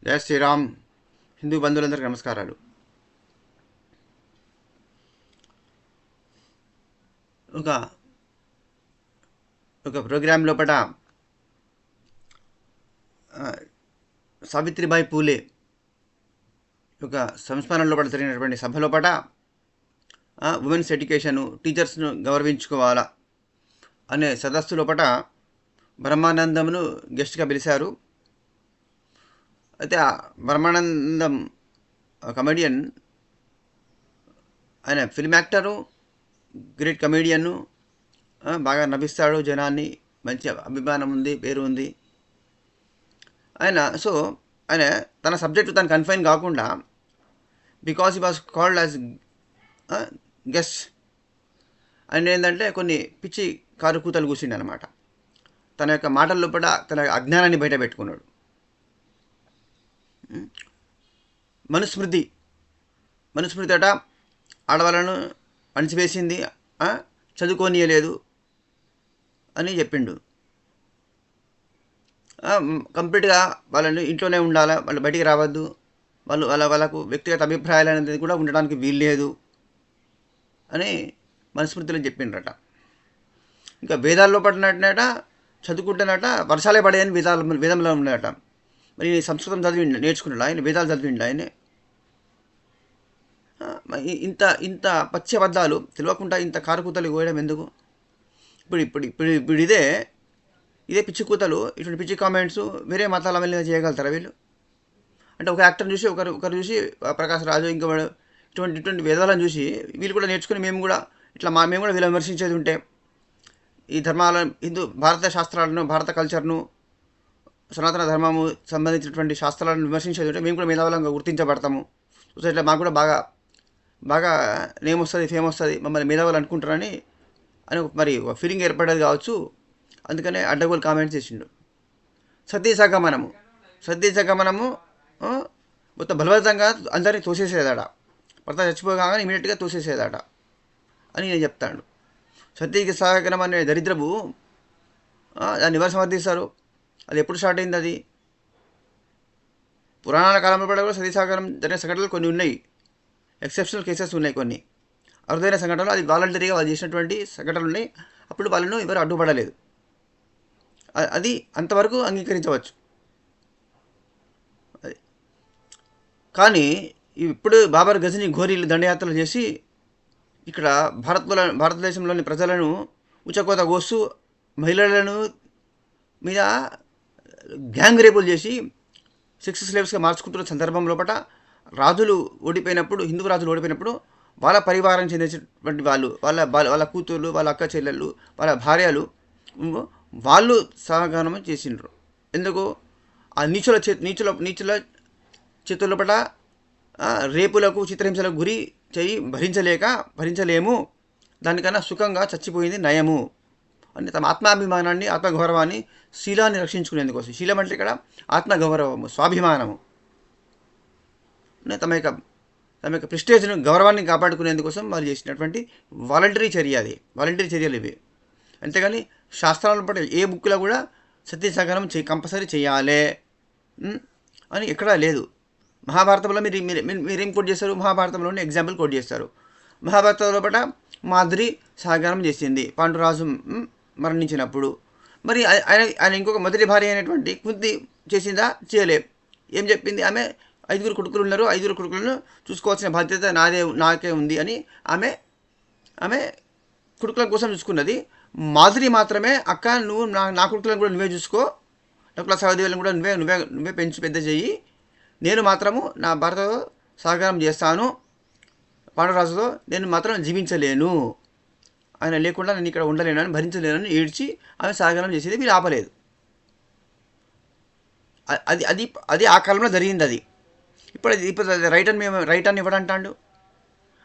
జయ శ్రీరామ్. హిందూ బంధువులందరికీ నమస్కారాలు. ఒక ఒక ప్రోగ్రాం లోపల సావిత్రిబాయి పూలే ఒక సంస్మరణ లోపల జరిగినటువంటి సభ లోపల ఉమెన్స్ ఎడ్యుకేషను, టీచర్స్ను గౌరవించుకోవాలా అనే సదస్సు లోపల బ్రహ్మానందమును గెస్ట్గా పిలిచారు. అయితే ఆ బ్రహ్మానందం కమెడియన్, ఆయన ఫిల్మ్ యాక్టరు, గ్రేట్ కమెడియన్ను, బాగా నవ్విస్తాడు జనాన్ని, మంచి అభిమానం ఉంది, పేరు ఉంది ఆయన. సో ఆయన తన సబ్జెక్టు తను కన్ఫైన్ కాకుండా, because he was called as guest, ఆయన ఏంటంటే కొన్ని పిచ్చి కారు కూతలు కూర్చుండి అనమాట. తన యొక్క మాటల లోపల తన అజ్ఞానాన్ని బయట పెట్టుకున్నాడు. మనుస్మృతి అట ఆడవాళ్ళను అణిచివేసింది, చదువుకోనియలేదు అని చెప్పిండు. కంప్లీట్గా వాళ్ళని ఇంట్లోనే ఉండాలా, వాళ్ళు బయటికి రావద్దు, వాళ్ళకు వ్యక్తిగత అభిప్రాయాలు అనేది కూడా ఉండడానికి వీల్లేదు అని మనుస్మృతిలో చెప్పిండ్రట. ఇంకా వేదాల్లో పడినట్టనట, చదువుకుంటున్నట వర్షాలే పడేయని వేదంలో ఉన్నాయట. మరి సంస్కృతం నేర్చుకున్నాడు ఆయన, వేదాలు చదివిండు ఆయనే. ఇంత పచ్చి అబద్ధాలు తెలియకుండా ఇంత కారుకూతలు కోయడం ఎందుకు? ఇప్పుడు ఇదే పిచ్చి కూతలు, ఇటువంటి పిచ్చి కామెంట్స్ వేరే మతాల వల్ల చేయగలుగుతారా వీళ్ళు? అంటే ఒక యాక్టర్ని చూసి ఒకరు చూసి ప్రకాశ్ రాజు ఇంకా ఇటువంటి వేదాలను చూసి వీళ్ళు కూడా నేర్చుకుని మేము కూడా వీళ్ళు విమర్శించేది ఉంటే, ఈ ధర్మాలను, భారత శాస్త్రాలను, భారత కల్చర్ను, సనాతన ధర్మము సంబంధించినటువంటి శాస్త్రాలను విమర్శించేది ఉంటే మేము కూడా మేధావులంగా గుర్తించబడతాము. సొసైటీలో మాకు కూడా బాగా నేమ్ వస్తుంది, ఫేమ్ వస్తుంది, మమ్మల్ని మేధావులు అనుకుంటారని మరి ఫీలింగ్ ఏర్పడేది కావచ్చు. అందుకనే అడ్డగోలు కామెంట్స్ చేసిండు. సతీ సగమనము మొత్తం బలవంతంగా అందరినీ తోసేసేదాడ, భర్త చచ్చిపోగానే ఇమీడియట్గా తోసేసేదాడ అని నేను చెప్తాడు. సతీకి సహగమనం అనే దరిద్రపు దాన్ని ఎవరు సమర్థిస్తారు? అది ఎప్పుడు స్టార్ట్ అయింది? అది పురాణాల కాలంలో కూడా సతీ సహగమనం జరిగిన సంఘటనలు కొన్ని ఉన్నాయి, ఎక్సెప్షనల్ కేసెస్ ఉన్నాయి, కొన్ని అరుదైన సంఘటనలు. అది వాలంటరీగా వాళ్ళు చేసినటువంటి సంఘటనలు ఉన్నాయి. అప్పుడు వాళ్ళను ఎవరు అడ్డుపడలేదు. అది అంతవరకు అంగీకరించవచ్చు. అది కానీ ఇప్పుడు బాబర్ గజని ఘోరీలు దండయాత్రలు చేసి ఇక్కడ భారతదేశంలోని ప్రజలను ఉచకోత కోస్తూ మహిళలను మీద గ్యాంగ్ రేపులు చేసి సెక్స్ స్లేవ్స్గా మార్చుకుంటున్న సందర్భం లోపల హిందూ రాజులు ఓడిపోయినప్పుడు వాళ్ళ పరివారం చెందినటువంటి వాళ్ళ కూతుర్లు, వాళ్ళ అక్క చెల్లెళ్ళు, వాళ్ళ భార్యలు వాళ్ళు సహగమనం చేసిండ్రు. ఎందుకు? ఆ నీచుల చేతుల లోపల రేపులకు, చిత్రహింసలకు గురి చేయి భరించలేము, దానికన్నా సుఖంగా చచ్చిపోయింది నయము అని తమ ఆత్మాభిమానాన్ని, ఆత్మగౌరవాన్ని, శీలాన్ని రక్షించుకునేందుకోసం. శీలం అంటే ఇక్కడ ఆత్మగౌరవము, స్వాభిమానము, తమ యొక్క ప్రెస్టేజ్ను, గౌరవాన్ని కాపాడుకునేందుకోసం వాళ్ళు చేసినటువంటి వాలంటరీ చర్యలు ఇవి. అంతేగాని శాస్త్రాలను పట్ల ఏ బుక్లో కూడా సతీ సహగమనం కంపల్సరీ చేయాలి అని ఎక్కడా లేదు. మహాభారతంలో మీరేం కోట్ చేస్తారు? మహాభారతంలోనే ఎగ్జాంపుల్ కోట్ చేస్తారు. మహాభారతంలో పట మాధురి సహగమనం చేసింది పాండురాజు మరణించినప్పుడు. మరి ఆయన ఇంకొక మొదటి భార్య అయినటువంటి కుంతి చేసిందా? చేయలే. ఏం చెప్పింది? ఆమె 5 కొడుకులు ఉన్నారు, 5 కొడుకులను చూసుకోవాల్సిన బాధ్యత నాకే ఉంది అని ఆమె కొడుకుల కోసం చూసుకున్నది. మాధురి మాత్రమే, అక్క నువ్వు నా కొడుకులను కూడా నువ్వే చూసుకో, నకుల సహదేవులను కూడా నువ్వే పెంచి పెద్ద చెయ్యి, నేను మాత్రము నా భర్తతో సహగమనం చేస్తాను, పాండురాజుతో నేను మాత్రం జీవించలేను, ఆయన లేకుండా నేను ఇక్కడ ఉండలేను అని, భరించలేనని ఏడ్చి ఆమె సహగమనం చేసేది. వీళ్ళు ఆపలేదు. అది ఆ కాలంలో జరిగింది. అది ఇప్పుడు రైట్ అని ఇవ్వడంటాడు.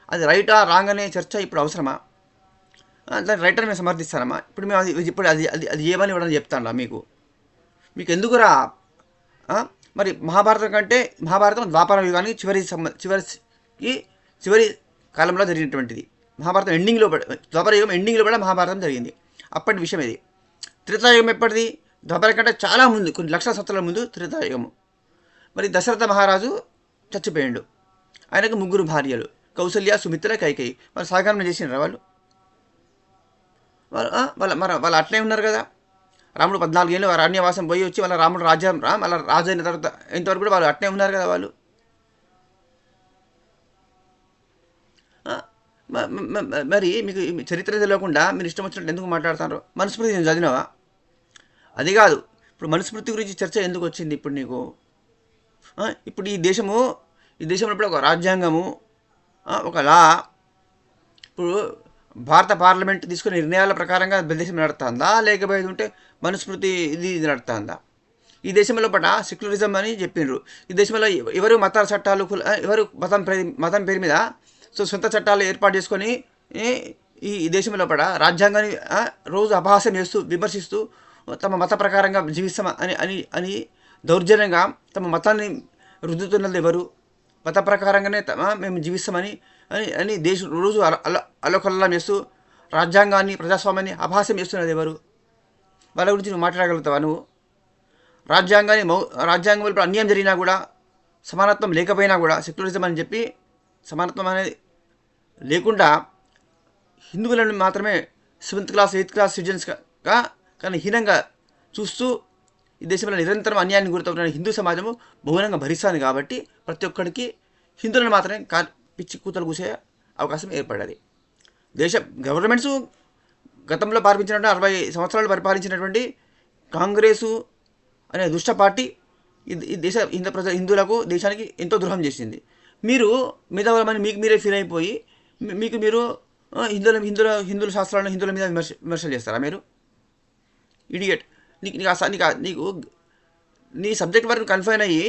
అది రైటా రాంగ్ అనే చర్చ ఇప్పుడు అవసరమా? దాన్ని రైట్ అని మేము సమర్థిస్తారమ్మా? ఇప్పుడు అది ఏమని ఇవ్వడం చెప్తాను మీకు ఎందుకురా? మరి మహాభారతం ద్వాపర యుగానికి చివరి కాలంలో జరిగినటువంటిది. మహాభారతం ద్వాపర యుగం ఎండింగ్లో కూడా మహాభారతం జరిగింది. అప్పటి విషయం ఇది. త్రేతాయుగం ఎప్పటిది? ద్వాపర కంటే చాలా ముందు, కొన్ని లక్షల సంవత్సరాల ముందు త్రేతాయుగము. మరి దశరథ మహారాజు చచ్చిపోయాడు. ఆయనకు 3 భార్యలు, కౌసల్య, సుమిత్ర, కైకేయి. మరి సాగమనం చేసినారా వాళ్ళు? వాళ్ళు అట్లే ఉన్నారు కదా. రాముడు 14 ఏళ్ళు అరణ్యవాసం పోయి వచ్చి వాళ్ళ రాముడు వాళ్ళ రాజు అయిన తర్వాత ఇంతవరకు కూడా వాళ్ళు అట్లే ఉన్నారు కదా వాళ్ళు. మరి మీకు చరిత్ర తెలియకుండా మీరు ఇష్టం వచ్చినట్టు ఎందుకు మాట్లాడుతున్నారు? మనుస్మృతి నేను చదివినావా? అది కాదు, ఇప్పుడు మనుస్మృతి గురించి చర్చ ఎందుకు వచ్చింది ఇప్పుడు నీకు? ఇప్పుడు ఈ దేశంలో ఇప్పుడు ఒక రాజ్యాంగము, ఒక లా, ఇప్పుడు భారత పార్లమెంట్ తీసుకునే నిర్ణయాల ప్రకారంగా దేశం నడుస్తుందా, లేకపోతే ఉంటే మనుస్మృతి ఇది నడుస్తుందా? ఈ దేశంలో పట సెక్యులరిజం అని చెప్పిండ్రు. ఈ దేశంలో ఎవరు మతాల చట్టాలు, ఎవరు మతం పేరు మీద సొంత చట్టాలు ఏర్పాటు చేసుకొని ఈ దేశంలో పట రాజ్యాంగాన్ని రోజు అపహాస్యం చేస్తూ విమర్శిస్తూ తమ మత ప్రకారంగా జీవిస్తాం అని దౌర్జన్యంగా తమ మతాన్ని రుద్దుతున్నది ఎవరు? మత ప్రకారంగానే మేము జీవిస్తామని అని దేశం రోజు అల్లకొల్లం చేస్తూ రాజ్యాంగాన్ని, ప్రజాస్వామ్యాన్ని అపహాస్యం చేస్తున్నది ఎవరు? వాళ్ళ గురించి నువ్వు మాట్లాడగలుగుతావా? నువ్వు రాజ్యాంగంలో ఇప్పుడు అన్యాయం జరిగినా కూడా, సమానత్వం లేకపోయినా కూడా, సెక్యులరిజం అని చెప్పి సమానత్వం అనేది లేకుండా హిందువులను మాత్రమే 7th క్లాస్ 8th క్లాస్ సిటిజన్స్గా కానీ హీనంగా చూస్తూ ఈ దేశంలో నిరంతరం అన్యాయాన్ని గురవుతున్న హిందూ సమాజము మౌనంగా భరిస్తుంది. కాబట్టి ప్రతి ఒక్కరికి హిందువులను మాత్రమే పిచ్చి కూతలు కూసే అవకాశం ఏర్పడ్డది. గవర్నమెంట్స్ గతంలో పరిపాలించినటువంటి 60 సంవత్సరాలు పరిపాలించినటువంటి కాంగ్రెసు అనే దుష్ట పార్టీ ఈ దేశ హిందువులకు, దేశానికి ఎంతో ద్రోహం చేసింది. మీరు మిగతామని మీకు మీరే ఫీల్ అయిపోయి మీరు హిందువుల శాస్త్రాలను హిందువుల మీద విమర్శలు చేస్తారా మీరు? ఇడియట్. నీకు నీ సబ్జెక్ట్ వరకు కన్ఫైన్ అయ్యి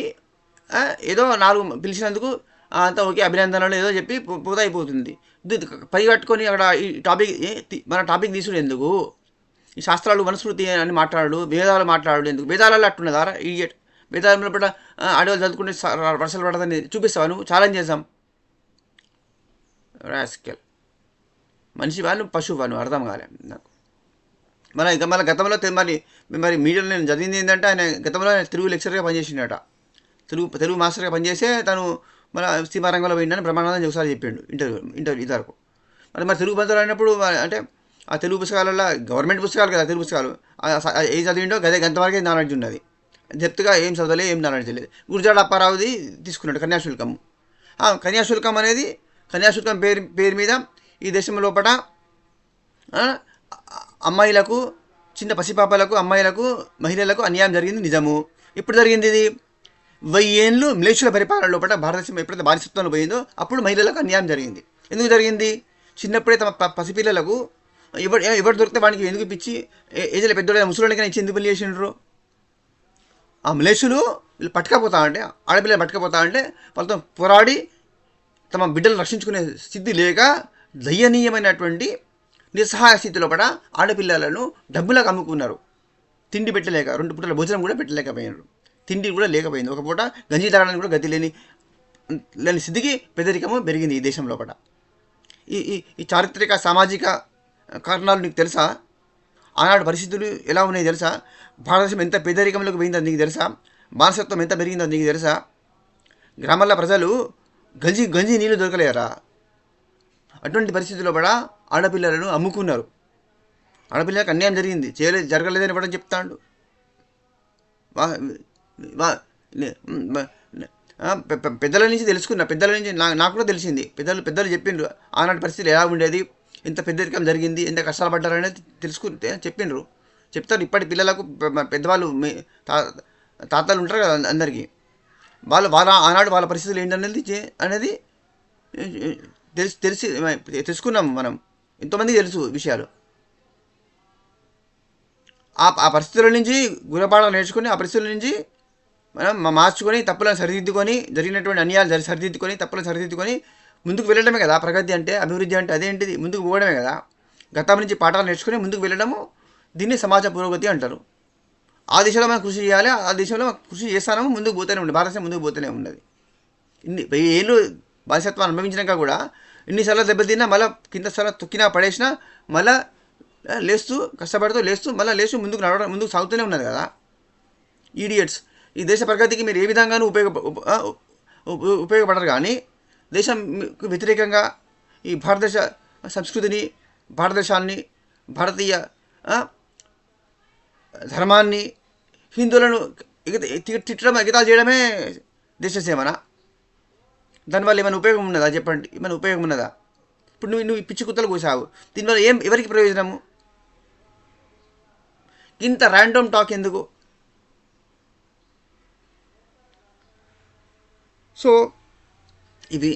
ఏదో 4 పిలిచినందుకు అంతా ఓకే అభినందనలు ఏదో చెప్పి పోతా అయిపోతుంది. పరిగట్టుకొని అక్కడ ఈ మన టాపిక్ తీసుడు ఎందుకు? ఈ శాస్త్రాలు మనుస్మృతి అని మాట్లాడు, వేదాలు మాట్లాడు ఎందుకు? వేదాలలో అట్టున్నదారా ఇడియట్? వేదాలలో పట్ల ఆడవాళ్ళు చదువుకుంటే వర్షాలు పడదని చూపిస్తావా నువ్వు? ఛాలెంజ్ చేద్దాం. రాస్కెల్ మనిషి వాళ్ళు పశువు వాళ్ళు అర్థం కాలే నాకు. మన గతంలో మరి మీడియాలో నేను చదివింది ఏంటంటే ఆయన గతంలో తెలుగు లెక్చరర్గా పనిచేసిండట. తెలుగు మాస్టర్గా పనిచేసే తను మన సీమారంగంలో పోయిందని బ్రహ్మానందం ఒకసారి చెప్పిండు ఇంటర్వ్యూ ఇదివరకు. మరి తెలుగు పంతులు అయినప్పుడు అంటే ఆ తెలుగు పుస్తకాలలో గవర్నమెంట్ పుస్తకాలు కదా తెలుగు పుస్తకాలు, ఏ చదివిండో గంతవరకే నాలెడ్జ్ ఉన్నది. డెప్త్గా ఏం చదవలే, ఏం నాలెడ్జ్ లేదు. గురజాడ అప్పారావుది తీసుకున్నాడు కన్యాశుల్కం. కన్యాశుల్కం అనేది కన్యాశుల్కం పేరు మీద ఈ దేశం లోపల అమ్మాయిలకు, చిన్న పసిపాపలకు, అమ్మాయిలకు, మహిళలకు అన్యాయం జరిగింది నిజము. ఎప్పుడు జరిగింది ఇది? 1000 ఏళ్ళు మలేషియా పరిపాలన లోపల భారతదేశం ఎప్పుడైతే బానిసత్వంలో పోయిందో అప్పుడు మహిళలకు అన్యాయం జరిగింది. ఎందుకు జరిగింది? చిన్నప్పుడే తమ పసిపిల్లలకు ఎవరు దొరికితే వానికి ఎందుకు పిచ్చి ఏజ్లో పెద్దోళ్ళ ముసలికైనా ఇచ్చి ఎందుకు పెళ్లి చేసిండ్రు? ఆ మలేషియాలు వీళ్ళు పట్టుకపోతా అంటే, ఆడపిల్లలు పట్టుకపోతా అంటే వాళ్ళతో పోరాడి తమ బిడ్డలు రక్షించుకునే స్థితి లేక దయనీయమైనటువంటి నిస్సహాయ స్థితిలో పడ ఆడపిల్లలను డబ్బులకు అమ్ముకున్నారు. తిండి పెట్టలేక, 2 పూటల భోజనం కూడా పెట్టలేకపోయినారు. తిండి కూడా లేకపోయింది. ఒక పూట గంజి తాగడానికి కూడా గతి లేని స్థితికి పెద్దరికము పెరిగింది ఈ దేశం లోపల. ఈ చారిత్రక సామాజిక కారణాలు నీకు తెలుసా? ఆనాడు పరిస్థితులు ఎలా ఉన్నాయో తెలుసా? భారతదేశం ఎంత పేదరికంలోకి పోయిందో నీకు తెలుసా? బానిసత్వం ఎంత పెరిగిందో నీకు తెలుసా? గ్రామాల్లో ప్రజలు గంజి నీళ్ళు దొరకలేరా? అటువంటి పరిస్థితుల్లో కూడా ఆడపిల్లలను అమ్ముకున్నారు. ఆడపిల్లలకు అన్యాయం జరిగింది, జరగలేదని ఇవ్వడం చెప్తాడు. పెద్దల నుంచి తెలుసుకున్నా, పెద్దల నుంచి నాకు కూడా తెలిసింది. పెద్దలు చెప్పిండ్రు ఆనాటి పరిస్థితులు ఎలా ఉండేది, ఎంత పెద్దరికం జరిగింది, ఎంత కష్టాలు పడ్డారనేది తెలుసుకుంటే చెప్పిండ్రు. చెప్తారు ఇప్పటి పిల్లలకు. పెద్దవాళ్ళు తాతలు ఉంటారు కదా అందరికీ, ఆనాడు వాళ్ళ పరిస్థితులు ఏంటనేది తెలుసుకున్నాం మనం. ఎంతోమందికి తెలుసు విషయాలు. ఆ పరిస్థితుల నుంచి గుణపాఠాలు నేర్చుకొని, ఆ పరిస్థితుల నుంచి మనం మార్చుకొని, తప్పులను సరిదిద్దుకొని, జరిగినటువంటి అన్యాయాలు సరిదిద్దుకొని, తప్పులను సరిదిద్దుకొని ముందుకు వెళ్ళడమే కదా ప్రగతి అంటే, అభివృద్ధి అంటే. అదేంటిది? ముందుకు పోవడమే కదా. గతం నుంచి పాఠాలు నేర్చుకొని ముందుకు వెళ్ళడము, దీన్ని సమాజ పురోగతి అంటారు. ఆ దిశలో మనం కృషి చేయాలి. ఆ దిశలో కృషి చేస్తాము, ముందుకు పోతూనే ఉంది. భారతదేశం ముందుకు పోతూనే ఉన్నది. 1000 ఏళ్ళు బానిసత్వాన్ని అనుభవించినాక కూడా ఎన్నిసార్లు దెబ్బతిన్నా, మళ్ళీ కింద తొక్కినా పడేసినా మళ్ళీ కష్టపడుతూ లేస్తూ మళ్ళీ ముందుకు సాగుతూనే ఉన్నది కదా. ఈడియట్స్. ఈ దేశ ప్రగతికి మీరు ఏ విధంగానూ ఉపయోగపడరు. కానీ దేశంకు వ్యతిరేకంగా ఈ భారతదేశ సంస్కృతిని, భారతదేశాన్ని, భారతీయ ధర్మాన్ని, హిందువులను తిట్టడం, ఎగతాళి చేయడమే దేశ సేవన. దానివల్ల ఏమైనా ఉపయోగం ఉన్నదా చెప్పండి? ఏమైనా ఉపయోగం ఉన్నదా? ఇప్పుడు నువ్వు పిచ్చి కుత్తలు కూసావు, దీనివల్ల ఎవరికి ప్రయోజనము? ఇంత ర్యాండమ్ టాక్ ఎందుకు? సో ఇవి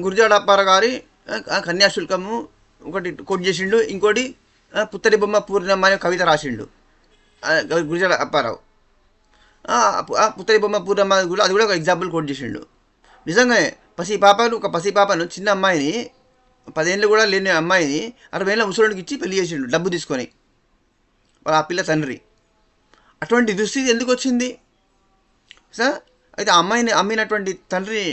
గురజాడ అప్పారావు గారి కన్యాశుల్కము ఒకటి కోట్ చేసిండు, ఇంకోటి పుత్తడి బొమ్మ పూర్ణమ్మ అనే కవిత రాసిండు గురజాడ అప్పారావు. పుత్తడి బొమ్మ పూర్ణమ్మ కూడా అది కూడా ఒక ఎగ్జాంపుల్ కోట్ చేసిండు. నిజంగానే ఒక పసిపాపను, చిన్న అమ్మాయిని, 10 ఏళ్ళు కూడా లేని అమ్మాయిని 60 ఏళ్ళ ముసలోడికి ఇచ్చి పెళ్లి చేసిండు డబ్బు తీసుకొని, ఆ పిల్ల తండ్రి. అటువంటి దుస్థితి ఎందుకు వచ్చింది సార్? అయితే ఆ అమ్మాయిని అమ్మినటువంటి తండ్రి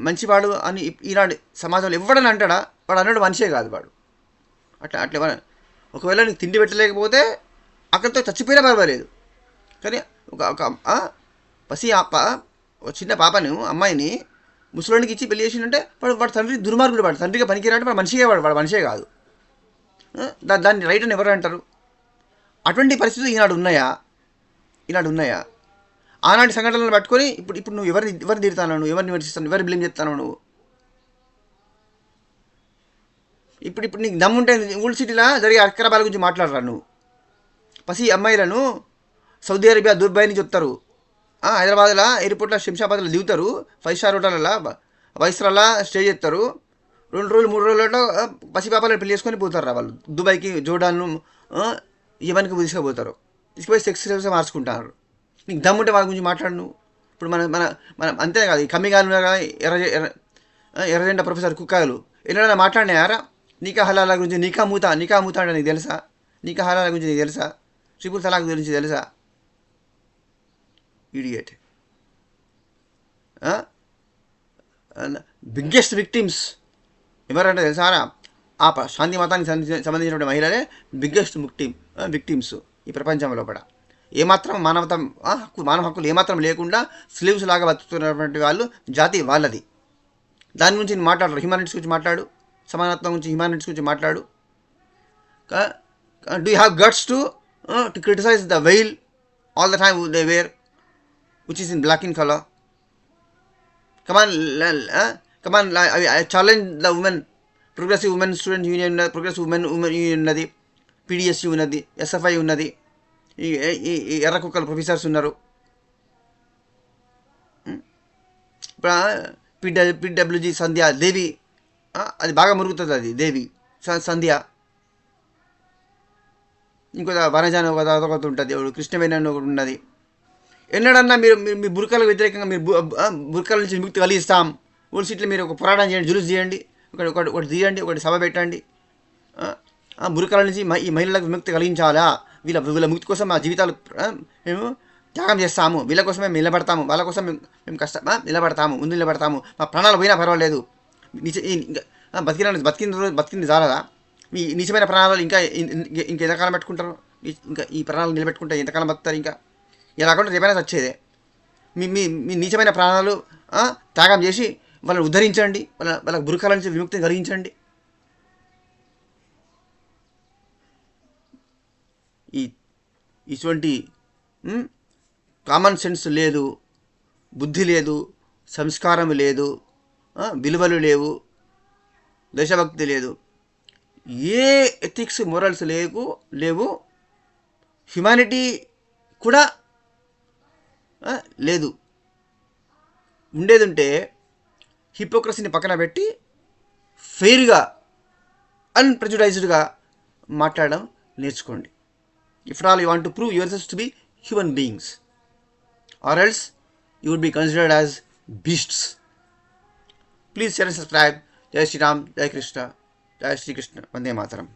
మంచివాడు అని ఈనాడు సమాజంలో ఎవడని అంటాడా? వాడు అన్నాడు మనిషే కాదు వాడు. అట్లా ఒకవేళ నీకు తిండి పెట్టలేకపోతే అక్కడితో చచ్చిపోయినా పర్వాలేదు, కానీ ఒక చిన్న పాపను, అమ్మాయిని ముసలోనికి ఇచ్చి పెళ్లి చేసిందంటే వాడు తండ్రి దుర్మార్గుడు, వాడు తండ్రిగా పనికిరాడు, వాడు మనిషే కాదు. దాన్ని రైట్ అని ఎవరు అంటారు? అటువంటి పరిస్థితులు ఈనాడు ఉన్నాయా? ఆనాటి సంఘటనలను పట్టుకొని ఇప్పుడు నువ్వు ఎవరిని తిడతాను, నువ్వు ఎవరిని విమర్శిస్తాను, ఎవరిని బ్లేమ్ చేస్తాను నువ్వు? ఇప్పుడు నీకు దమ్ముంటే ఓల్డ్ సిటీలో జరిగే అక్రమాల గురించి మాట్లాడరా నువ్వు? అమ్మాయిలను సౌదీ అరేబియా, దుబాయ్ నుంచి వస్తారు, హైదరాబాద్లో ఎయిర్పోర్ట్లో, శంషాబాద్లో దిగుతారు, 5 స్టార్ హోటళ్ళలో, వైస్రాల్లో స్టే చేస్తారు, 2 రోజులు 3 రోజులలో పసిపాపాలను పెళ్లి చేసుకొని పోతారు వాళ్ళు. దుబాయ్కి, జోర్డాన్, యమన్కి తీసుకుపోతారు, తీసుకుపోయి సెక్స్ మార్చుకుంటారు. నీకు దమ్ముంటే వాళ్ళ గురించి మాట్లాడు నువ్వు. ఇప్పుడు మన అంతే కాదు, ఈ కమ్మిగాలు ఎర్రజెండా ప్రొఫెసర్ కుక్కాలు ఎన్నడైనా మాట్లాడినాయారా నికా హలాల గురించి? నికా మూతా అంటే నీకు తెలుసా? నికా హలాల గురించి నీకు తెలుసా? ట్రిపుల్ తలాక్ గురించి తెలుసా? ఇడియట్. బిగ్గెస్ట్ విక్టిమ్స్ ఎవరంటే తెలుసారా? ఆ శాంతి మతానికి సంబంధించినటువంటి మహిళలే బిగ్గెస్ట్ విక్టిమ్స్ ఈ ప్రపంచంలో కూడా. ఏమాత్రం మానవ హక్కులు ఏమాత్రం లేకుండా స్లీవ్స్ లాగా బతుకుతున్నటువంటి వాళ్ళు జాతి వాళ్ళది. దాని గురించి నేను మాట్లాడరు. హ్యూమన్ రైట్స్ గురించి మాట్లాడు, సమానత్వం గురించి, హ్యూమన్ రైట్స్ గురించి మాట్లాడు. Do you have guts to criticise the veil all the time they were which is in black in color? Come on, I challenge the women. Progressive Women Student Union, Progressive Women Union ఉన్నది, PDSU ఉన్నది, SFI ఉన్నది, ఈ ఎర్ర కుక్కల professors ఉన్నారు. ఇప్పుడు PWG సంధ్య దేవి, అది బాగా మురుగుతుంది, అది దేవి సంధ్య. ఇంకో వనజాన్ ఒకటి ఉంటుంది, కృష్ణవేణి ఒకటి ఉన్నది. ఎన్నడన్నా మీరు మీ బురకలకు వ్యతిరేకంగా మీరు బురకల నుంచి విముక్తి కలిగిస్తాం, ఓల్డ్ సిటీలో మీరు ఒక పోరాటం చేయండి, జులుస్ చేయండి, ఒకటి తీయండి, ఒకటి సభ పెట్టండి. బురకల నుంచి ఈ మహిళలకు విముక్తి కలిగించాలా, వీళ్ళ ముక్తి కోసం మా జీవితాలు మేము త్యాగం చేస్తాము, వీళ్ళ కోసమే మేము నిలబడతాము, వాళ్ళ కోసం మేము ముందు నిలబడతాము, మా ప్రాణాలు పోయినా పర్వాలేదు, బతికింది చాలదా? మీ నిజమైన ప్రాణాలు ఇంకా ఎంతకాలం పెట్టుకుంటారు? ఇంకా ఈ ప్రాణాలు నిలబెట్టుకుంటే ఎంతకాలం బతుకుతారు? ఇంకా ఇలా కాకుండా రేపైనా వచ్చేదే. మీ నీచమైన ప్రాణాలు త్యాగం చేసి వాళ్ళని ఉద్ధరించండి, వాళ్ళకి బురకాల నుంచి విముక్తిని కలిగించండి. ఇటువంటి కామన్ సెన్స్ లేదు, బుద్ధి లేదు, సంస్కారం లేదు, విలువలు లేవు, దేశభక్తి లేదు, ఏ ఎథిక్స్ మొరల్స్ లేవు, హ్యుమానిటీ కూడా లేదు. ఉండేది ఉంటే హిపోక్రసీని పక్కన పెట్టి ఫెయిర్గా, అన్ప్రెజుడైజ్డ్గా మాట్లాడడం నేర్చుకోండి. If at all you want to prove yourselves to be human beings, or else you would be considered as beasts. Please share and subscribe. Jai Shri Ram, Jai Krishna, Jai Shri Krishna, Vande Mataram.